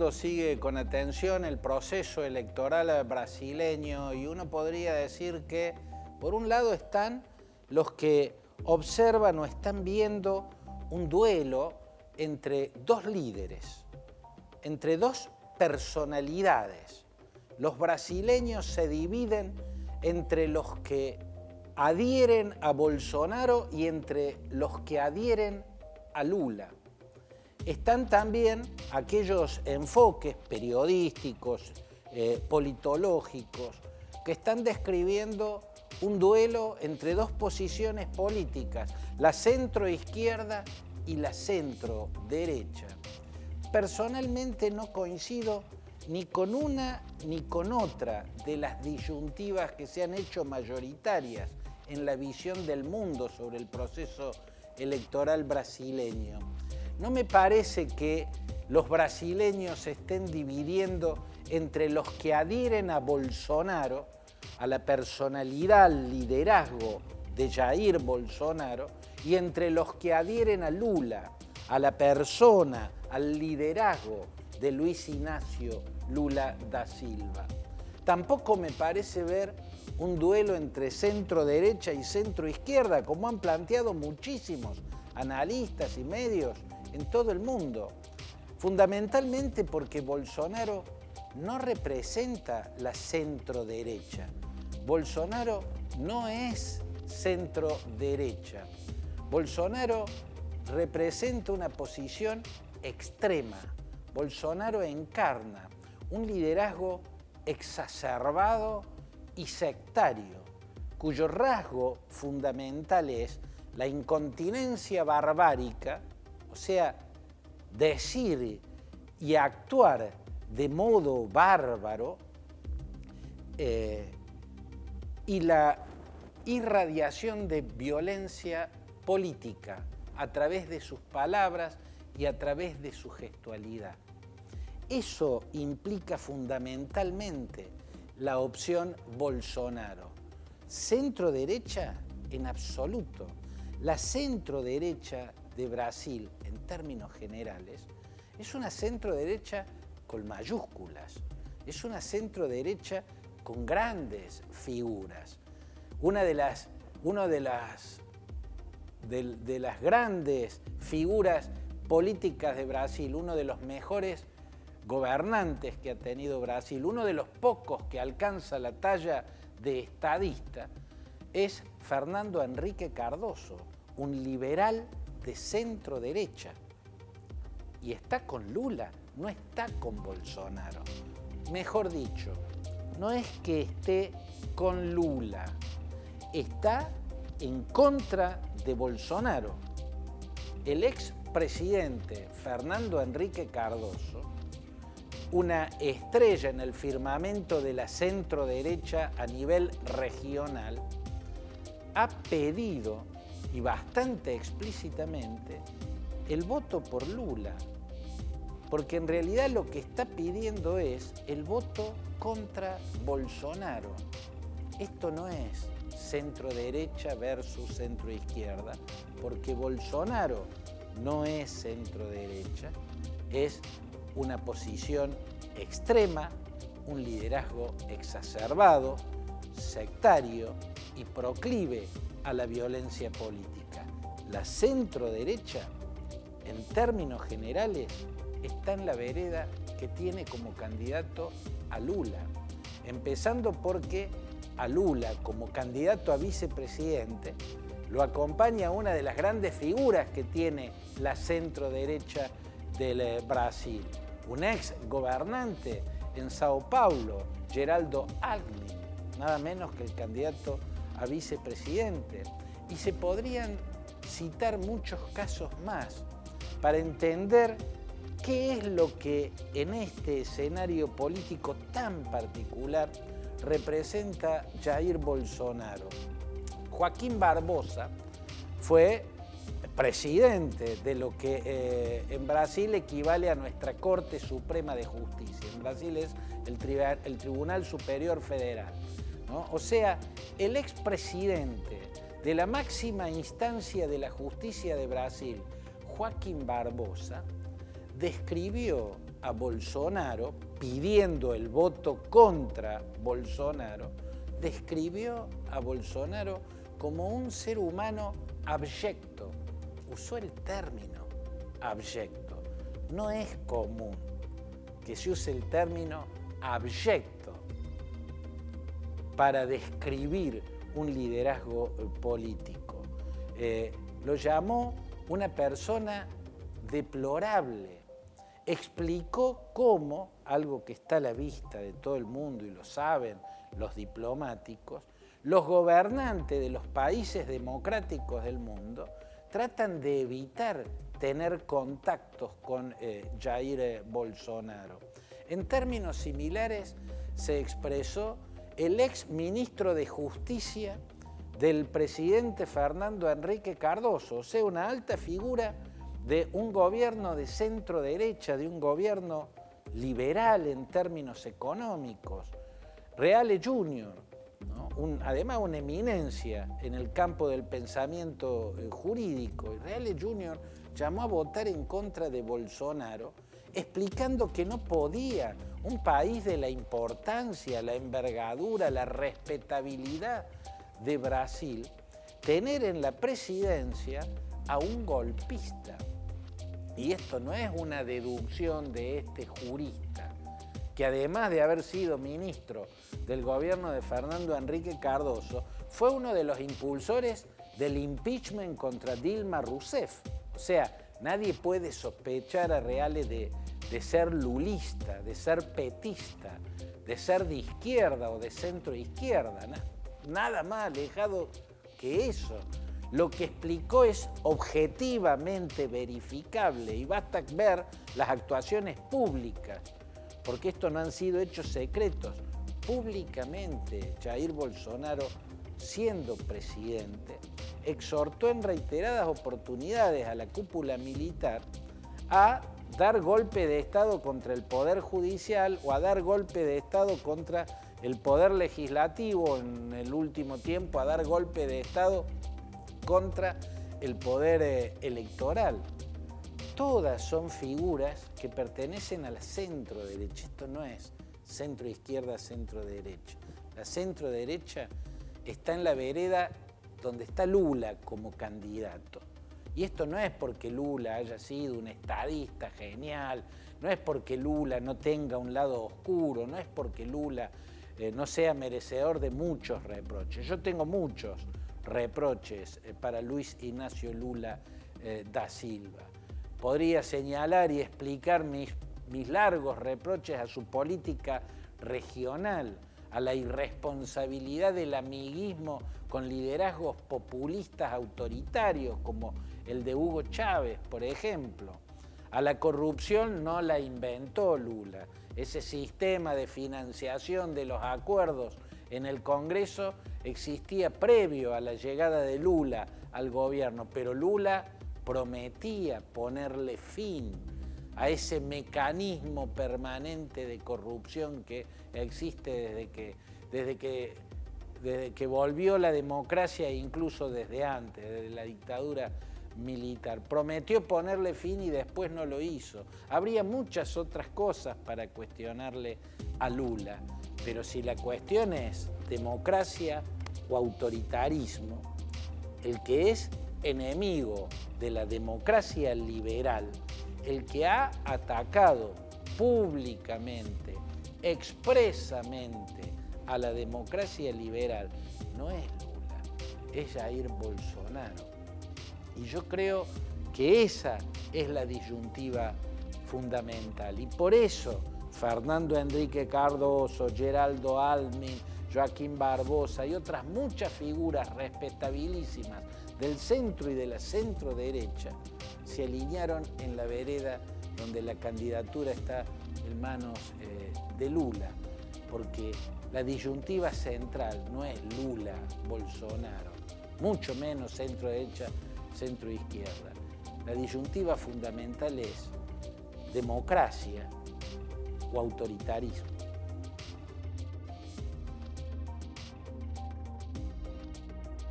mundo sigue con atención el proceso electoral brasileño y uno podría decir que, por un lado, están los que observan o están viendo un duelo entre dos líderes, entre dos personalidades. Los brasileños se dividen entre los que adhieren a Bolsonaro y entre los que adhieren a Lula. Están también aquellos enfoques periodísticos, politológicos, que están describiendo un duelo entre dos posiciones políticas, la centroizquierda y la centroderecha. Personalmente no coincido ni con una ni con otra de las disyuntivas que se han hecho mayoritarias en la visión del mundo sobre el proceso electoral brasileño. No me parece que los brasileños se estén dividiendo entre los que adhieren a Bolsonaro, a la personalidad, al liderazgo de Jair Bolsonaro, y entre los que adhieren a Lula, a la persona, al liderazgo de Luis Inácio Lula da Silva. Tampoco me parece ver un duelo entre centro-derecha y centro-izquierda, como han planteado muchísimos analistas y medios en todo el mundo, fundamentalmente porque Bolsonaro no representa la centro-derecha. Bolsonaro no es centro-derecha. Bolsonaro representa una posición extrema. Bolsonaro encarna un liderazgo exacerbado y sectario, cuyo rasgo fundamental es la incontinencia barbárica, o sea, decir y actuar de modo bárbaro, y la irradiación de violencia política a través de sus palabras y a través de su gestualidad. Eso implica fundamentalmente la opción Bolsonaro. Centro-derecha en absoluto. La centro-derecha de Brasil, en términos generales, es una centro-derecha con mayúsculas, es una centro-derecha con grandes figuras. Una de las grandes figuras políticas de Brasil, uno de los mejores gobernantes que ha tenido Brasil, uno de los pocos que alcanza la talla de estadista, es Fernando Henrique Cardoso, un liberal de centro derecha. Y está con Lula, no está con Bolsonaro. Mejor dicho, no es que esté con Lula, está en contra de Bolsonaro. El expresidente Fernando Henrique Cardoso, una estrella en el firmamento de la centroderecha a nivel regional, ha pedido, y bastante explícitamente, el voto por Lula, porque en realidad lo que está pidiendo es el voto contra Bolsonaro. Esto no es centro-derecha versus centro-izquierda, porque Bolsonaro no es centro-derecha, es una posición extrema, un liderazgo exacerbado, sectario y proclive a la violencia política. La centro-derecha, en términos generales, está en la vereda que tiene como candidato a Lula, empezando porque a Lula como candidato a vicepresidente lo acompaña una de las grandes figuras que tiene la centro-derecha del Brasil, un ex gobernante en Sao Paulo, Geraldo Alckmin, nada menos que el candidato a vicepresidente. Y se podrían citar muchos casos más para entender qué es lo que en este escenario político tan particular representa Jair Bolsonaro. Joaquín Barbosa fue presidente de lo que en Brasil equivale a nuestra Corte Suprema de Justicia. En Brasil es el Tribunal Superior Federal, ¿no? O sea, el expresidente de la máxima instancia de la justicia de Brasil, Joaquín Barbosa, describió a Bolsonaro, pidiendo el voto contra Bolsonaro, describió a Bolsonaro como un ser humano abyecto. Usó el término abyecto. No es común que se use el término abyecto para describir un liderazgo político. Lo llamó una persona deplorable. Explicó cómo, algo que está a la vista de todo el mundo y lo saben los diplomáticos, los gobernantes de los países democráticos del mundo tratan de evitar tener contactos con Jair Bolsonaro. En términos similares se expresó el ex ministro de Justicia del presidente Fernando Enrique Cardoso, o sea, una alta figura de un gobierno de centro derecha, de un gobierno liberal en términos económicos. Reale Jr., ¿no? Además una eminencia en el campo del pensamiento jurídico. Y Reale Jr. llamó a votar en contra de Bolsonaro, explicando que no podía un país de la importancia, la envergadura, la respetabilidad de Brasil tener en la presidencia a un golpista. Y esto no es una deducción de este jurista, que además de haber sido ministro del gobierno de Fernando Enrique Cardoso, fue uno de los impulsores del impeachment contra Dilma Rousseff. O sea, nadie puede sospechar a Reale de ser lulista, de ser petista, de ser de izquierda o de centro izquierda. Nada más alejado que eso. Lo que explicó es objetivamente verificable y basta ver las actuaciones públicas, porque estos no han sido hechos secretos. Públicamente, Jair Bolsonaro, siendo presidente, exhortó en reiteradas oportunidades a la cúpula militar a dar golpe de Estado contra el Poder Judicial o a dar golpe de Estado contra el Poder Legislativo, en el último tiempo a dar golpe de Estado contra el Poder Electoral. Todas son figuras que pertenecen a la centro-derecha. Esto no es centro-izquierda, centro-derecha. La centro-derecha está en la vereda donde está Lula como candidato. Y esto no es porque Lula haya sido un estadista genial, no es porque Lula no tenga un lado oscuro, no es porque Lula no sea merecedor de muchos reproches. Yo tengo muchos reproches para Luis Ignacio Lula da Silva. Podría señalar y explicar mis largos reproches a su política regional, a la irresponsabilidad del amiguismo con liderazgos populistas autoritarios como el de Hugo Chávez, por ejemplo. A la corrupción no la inventó Lula. Ese sistema de financiación de los acuerdos en el Congreso existía previo a la llegada de Lula al gobierno, pero Lula prometía ponerle fin a ese mecanismo permanente de corrupción que existe desde que volvió la democracia e incluso desde antes, desde la dictadura militar. Prometió ponerle fin y después no lo hizo. Habría muchas otras cosas para cuestionarle a Lula, pero si la cuestión es democracia o autoritarismo, el que es enemigo de la democracia liberal, el que ha atacado públicamente, expresamente a la democracia liberal, no es Lula, es Jair Bolsonaro. Y yo creo que esa es la disyuntiva fundamental. Y por eso Fernando Enrique Cardoso, Geraldo Alckmin, Joaquín Barbosa y otras muchas figuras respetabilísimas del centro y de la centro-derecha se alinearon en la vereda donde la candidatura está en manos de Lula, porque la disyuntiva central no es Lula-Bolsonaro, mucho menos centro-derecha, centro-izquierda. La disyuntiva fundamental es democracia o autoritarismo.